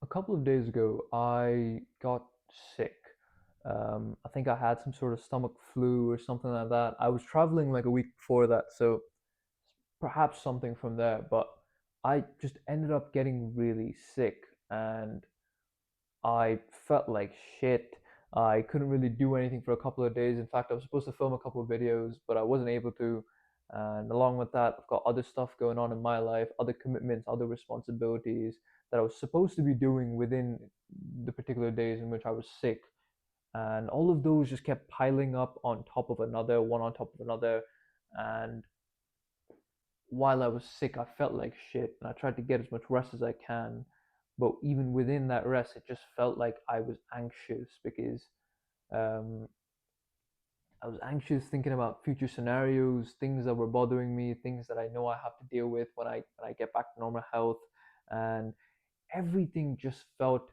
A couple of days ago, I got sick. I think I had some sort of stomach flu or something like that. I was traveling like a week before that, so perhaps something from there, but I just ended up getting really sick and I felt like shit. I couldn't really do anything for a couple of days. In fact, I was supposed to film a couple of videos, but I wasn't able to. And along with that, I've got other stuff going on in my life, other commitments, other responsibilities that I was supposed to be doing within the particular days in which I was sick. And all of those just kept piling up on top of another, one on top of another. And while I was sick, I felt like shit, and I tried to get as much rest as I can. But even within that rest, it just felt like I was anxious because um, I was anxious thinking about future scenarios, things that were bothering me, things that I know I have to deal with when I get back to normal health, and everything just felt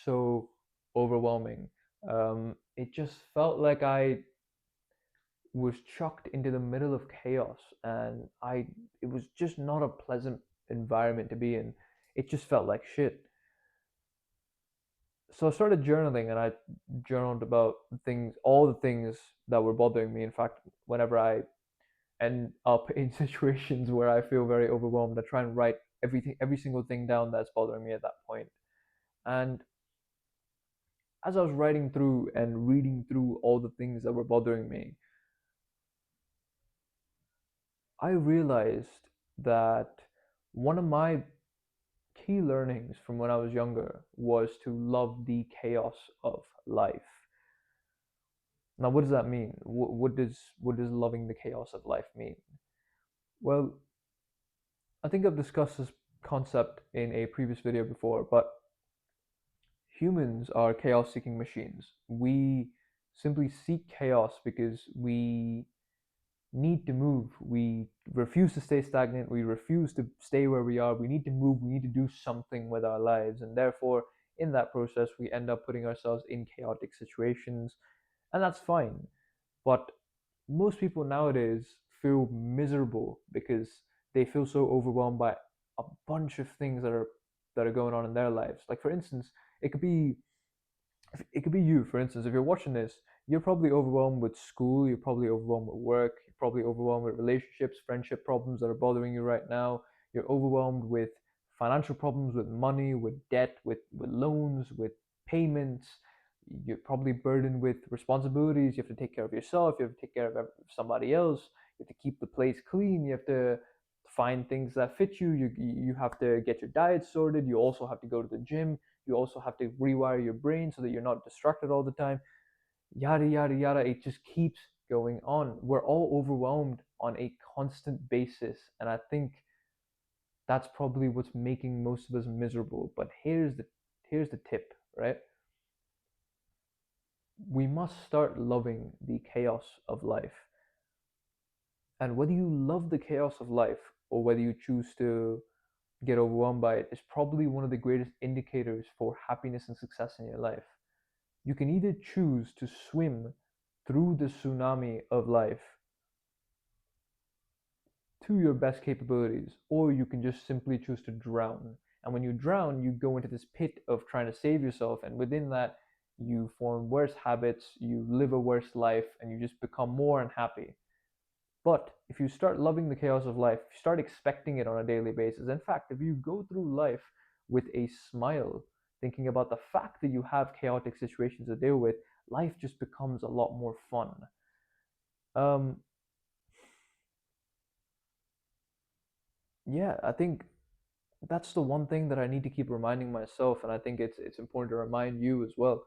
so overwhelming. It just felt like I was chucked into the middle of chaos, and I it was just not a pleasant environment to be in. It just felt like shit. So I started journaling, and I journaled about things, all the things that were bothering me. In fact, whenever I end up in situations where I feel very overwhelmed, I try and write every single thing down that's bothering me at that point. And as I was writing through and reading through all the things that were bothering me, I realized that one of my key learnings from when I was younger was to love the chaos of life. Now, what does that mean? What does loving the chaos of life mean? Well, I think I've discussed this concept in a previous video before, but humans are chaos-seeking machines. We simply seek chaos because we need to move. We refuse to stay stagnant. We refuse to stay where we are. We need to move. We need to do something with our lives. And therefore, in that process, we end up putting ourselves in chaotic situations. And that's fine. But most people nowadays feel miserable because they feel so overwhelmed by a bunch of things that are going on in their lives. Like for instance, it could be it could be you, for instance. If you're watching this, you're probably overwhelmed with school, you're probably overwhelmed with work, you're probably overwhelmed with relationships, friendship problems that are bothering you right now. You're overwhelmed with financial problems, with money, with debt, with loans, with payments. You're probably burdened with responsibilities. You have to take care of yourself, you have to take care of somebody else, you have to keep the place clean, you have to find things that fit you. You have to get your diet sorted, you also have to go to the gym, you also have to rewire your brain so that you're not distracted all the time. Yada, yada, yada. It just keeps going on. We're all overwhelmed on a constant basis. And I think that's probably what's making most of us miserable. But here's the tip, right? We must start loving the chaos of life. And whether you love the chaos of life or whether you choose to get overwhelmed by it is probably one of the greatest indicators for happiness and success in your life. You can either choose to swim through the tsunami of life to your best capabilities, or you can just simply choose to drown. And when you drown, you go into this pit of trying to save yourself, and within that, you form worse habits, you live a worse life, and you just become more unhappy. But if you start loving the chaos of life, if you start expecting it on a daily basis, in fact, if you go through life with a smile, thinking about the fact that you have chaotic situations to deal with, life just becomes a lot more fun. Um, yeah, I think that's the one thing that I need to keep reminding myself, and I think it's important to remind you as well.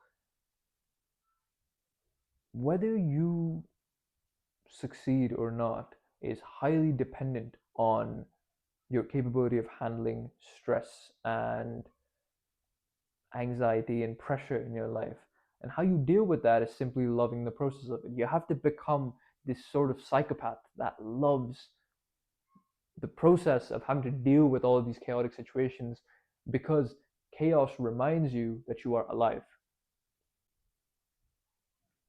Whether you succeed or not is highly dependent on your capability of handling stress and anxiety and pressure in your life. And how you deal with that is simply loving the process of it. You have to become this sort of psychopath that loves the process of having to deal with all of these chaotic situations because chaos reminds you that you are alive.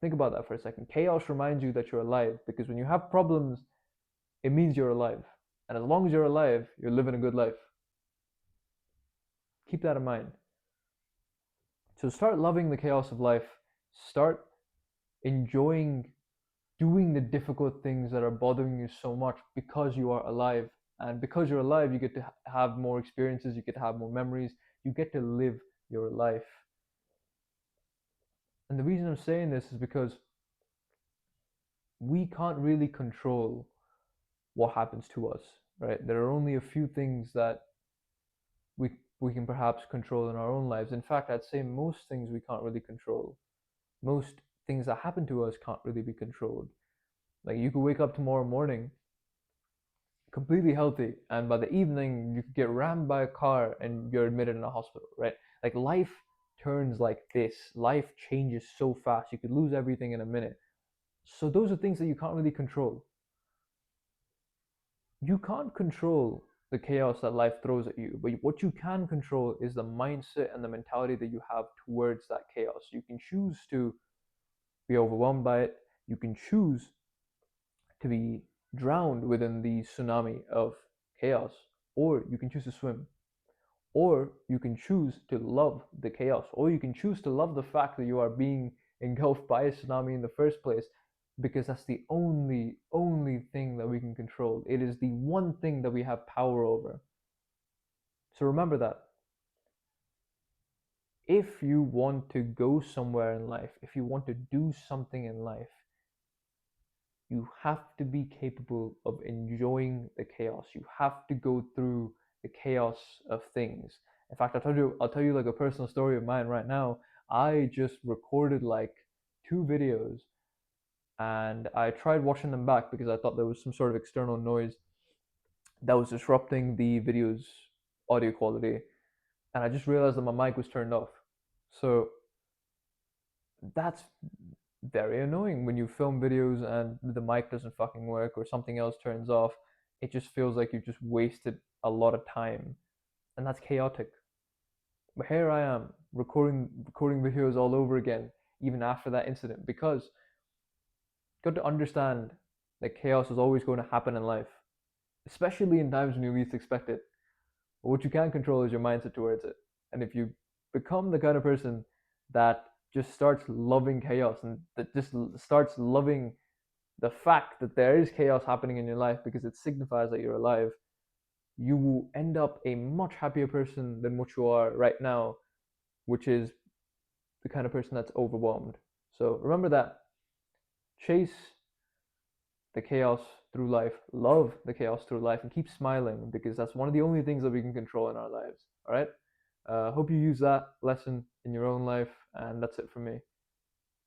Think about that for a second. Chaos reminds you that you're alive because when you have problems, it means you're alive. And as long as you're alive, you're living a good life. Keep that in mind. So start loving the chaos of life. Start enjoying doing the difficult things that are bothering you so much because you are alive. And because you're alive, you get to have more experiences, you get to have more memories, you get to live your life. And the reason I'm saying this is because we can't really control what happens to us, right? There are only a few things that we we can perhaps control in our own lives. In fact, I'd say most things we can't really control. Most things that happen to us can't really be controlled. Like you could wake up tomorrow morning completely healthy, and by the evening you could get rammed by a car and you're admitted in a hospital, right? Like life turns like this. Life changes so fast. You could lose everything in a minute. So those are things that you can't really control. You can't control the chaos that life throws at you, but what you can control is the mindset and the mentality that you have towards that chaos. You can choose to be overwhelmed by it. You can choose to be drowned within the tsunami of chaos, or you can choose to swim, or you can choose to love the chaos, or you can choose to love the fact that you are being engulfed by a tsunami in the first place, because that's the only thing that we can control. It is the one thing that we have power over. So remember that. If you want to go somewhere in life, if you want to do something in life, you have to be capable of enjoying the chaos. You have to go through the chaos of things. In fact, I'll tell you like a personal story of mine right now. I just recorded like 2 videos and I tried watching them back because I thought there was some sort of external noise that was disrupting the video's audio quality. And I just realized that my mic was turned off. So that's very annoying when you film videos and the mic doesn't fucking work or something else turns off. It just feels like you've just wasted a lot of time, and that's chaotic. But here I am recording videos all over again, even after that incident, because you got to understand that chaos is always going to happen in life, especially in times when you least expect it. But what you can control is your mindset towards it. And if you become the kind of person that just starts loving chaos and that just starts loving the fact that there is chaos happening in your life because it signifies that you're alive, you will end up a much happier person than what you are right now, which is the kind of person that's overwhelmed. So remember that. Chase the chaos through life, love the chaos through life, and keep smiling because that's one of the only things that we can control in our lives. All right. Hope you use that lesson in your own life, and that's it for me.